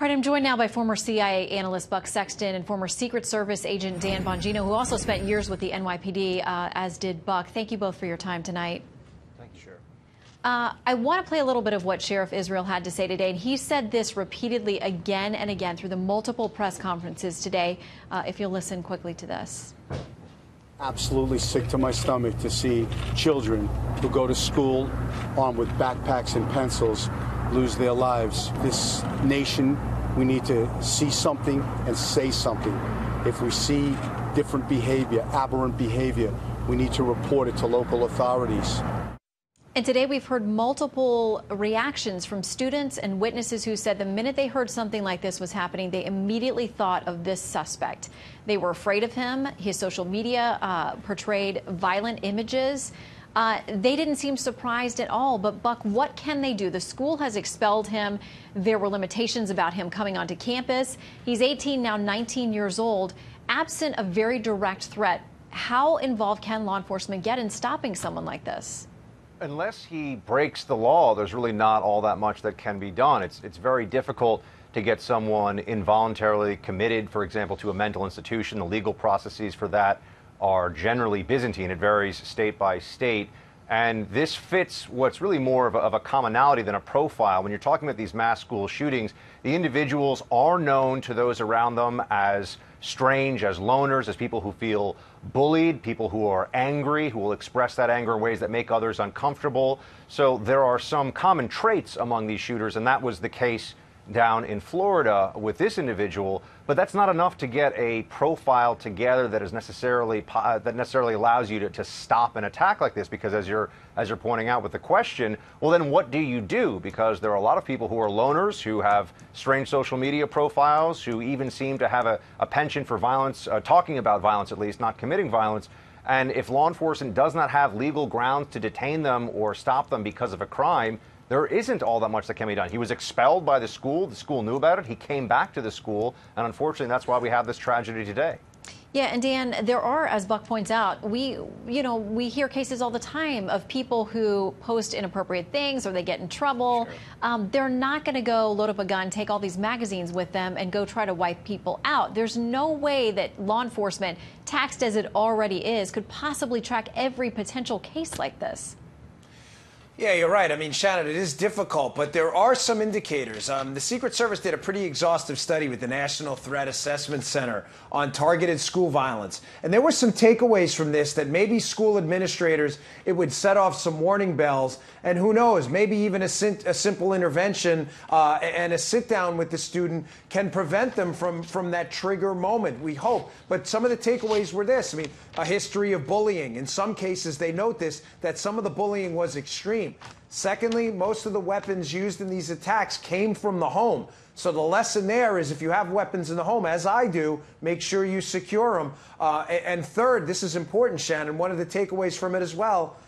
All right, I'm joined now by former CIA analyst Buck Sexton and former Secret Service agent Dan Bongino, who also spent years with the NYPD, as did Buck. Thank you both for your time tonight. Thank you, Sheriff. I want to play a little bit of what Sheriff Israel had to say today, and he said this repeatedly again and again through the multiple press conferences today. If you'll listen quickly to this. Absolutely sick to my stomach to see children who go to school armed with backpacks and pencils lose their lives. This nation, we need to see something and say something. If we see different behavior, aberrant behavior, we need to report it to local authorities. And today we've heard multiple reactions from students and witnesses who said the minute they heard something like this was happening, they immediately thought of this suspect. They were afraid of him. His social media portrayed violent images. They didn't seem surprised at all. But, Buck, what can they do? The school has expelled him. There were limitations about him coming onto campus. He's 18, now 19 years old. Absent a very direct threat, how involved can law enforcement get in stopping someone like this? Unless he breaks the law, there's really not all that much that can be done. It's very difficult to get someone involuntarily committed, for example, to a mental institution. The legal processes for that are generally Byzantine. It varies state by state. And this fits what's really more of a commonality than a profile. When you're talking about these mass school shootings, the individuals are known to those around them as strange, as loners, as people who feel bullied, people who are angry, who will express that anger in ways that make others uncomfortable. So there are some common traits among these shooters, and that was the case down in Florida with this individual. But that's not enough to get a profile together that is necessarily allows you to stop an attack like this. Because as you're pointing out with the question, well, then what do you do? Because there are a lot of people who are loners, who have strange social media profiles, who even seem to have a penchant for violence, talking about violence at least, not committing violence. And if law enforcement does not have legal grounds to detain them or stop them because of a crime, there isn't all that much that can be done. He was expelled by the school. The school knew about it. He came back to the school. And unfortunately, that's why we have this tragedy today. Yeah, and Dan, there are, as Buck points out, we hear cases all the time of people who post inappropriate things or they get in trouble. Sure. They're not going to go load up a gun, take all these magazines with them, and go try to wipe people out. There's no way that law enforcement, taxed as it already is, could possibly track every potential case like this. Yeah, you're right. I mean, Shannon, it is difficult, but there are some indicators. The Secret Service did a pretty exhaustive study with the National Threat Assessment Center on targeted school violence. And there were some takeaways from this that maybe school administrators, it would set off some warning bells. And who knows, maybe even a simple intervention and a sit down with the student can prevent them from that trigger moment, we hope. But some of the takeaways were this. I mean, a history of bullying. In some cases, they note this, that some of the bullying was extreme. Secondly, most of the weapons used in these attacks came from the home. So the lesson there is if you have weapons in the home, as I do, make sure you secure them. And third, this is important, Shannon, one of the takeaways from it as well,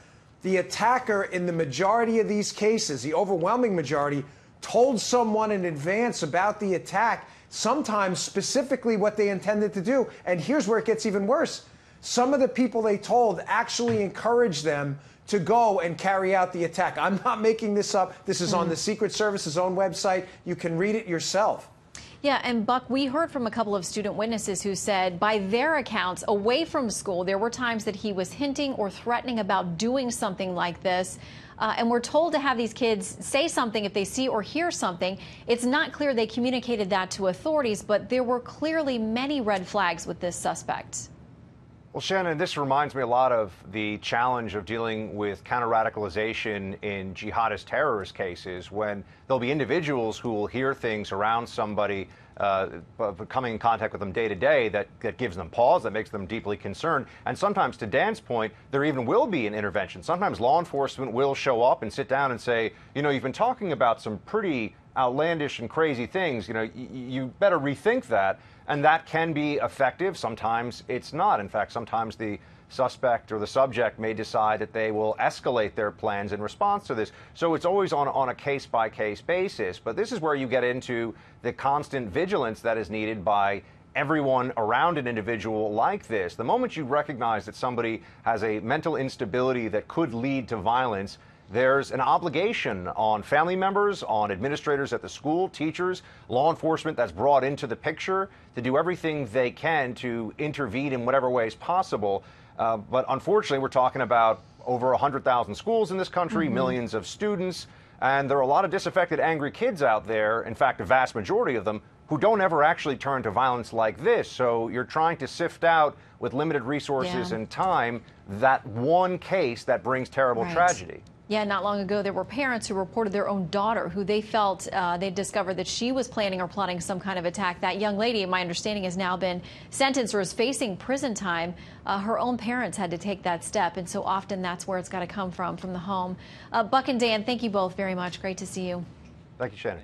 the attacker in the majority of these cases, the overwhelming majority, told someone in advance about the attack, sometimes specifically what they intended to do. And here's where it gets even worse. Some of the people they told actually encouraged them to go and carry out the attack. I'm not making this up. This is on the Secret Service's own website. You can read it yourself. Yeah, and Buck, we heard from a couple of student witnesses who said, by their accounts, away from school, there were times that he was hinting or threatening about doing something like this. And we're told to have these kids say something if they see or hear something. It's not clear they communicated that to authorities, but there were clearly many red flags with this suspect. Well, Shannon, this reminds me a lot of the challenge of dealing with counter-radicalization in jihadist terrorist cases, when there'll be individuals who will hear things around somebody coming in contact with them day to day that gives them pause, that makes them deeply concerned. And sometimes, to Dan's point, there even will be an intervention. Sometimes law enforcement will show up and sit down and say, you know, you've been talking about some pretty outlandish and crazy things. You know, you better rethink that. And that can be effective. Sometimes it's not. In fact, sometimes the suspect or the subject may decide that they will escalate their plans in response to this. So it's always on a case-by-case basis. But this is where you get into the constant vigilance that is needed by everyone around an individual like this. The moment you recognize that somebody has a mental instability that could lead to violence, there's an obligation on family members, on administrators at the school, teachers, law enforcement that's brought into the picture to do everything they can to intervene in whatever ways possible. But unfortunately, we're talking about over 100,000 schools in this country, millions of students, and there are a lot of disaffected, angry kids out there, in fact, a vast majority of them, who don't ever actually turn to violence like this. So you're trying to sift out, with limited resources and time, that one case that brings terrible tragedy. Yeah, not long ago, there were parents who reported their own daughter who they felt they discovered that she was planning or plotting some kind of attack. That young lady, my understanding, has now been sentenced or is facing prison time. Her own parents had to take that step, and so often that's where it's got to come from the home. Buck and Dan, thank you both very much. Great to see you. Thank you, Shannon.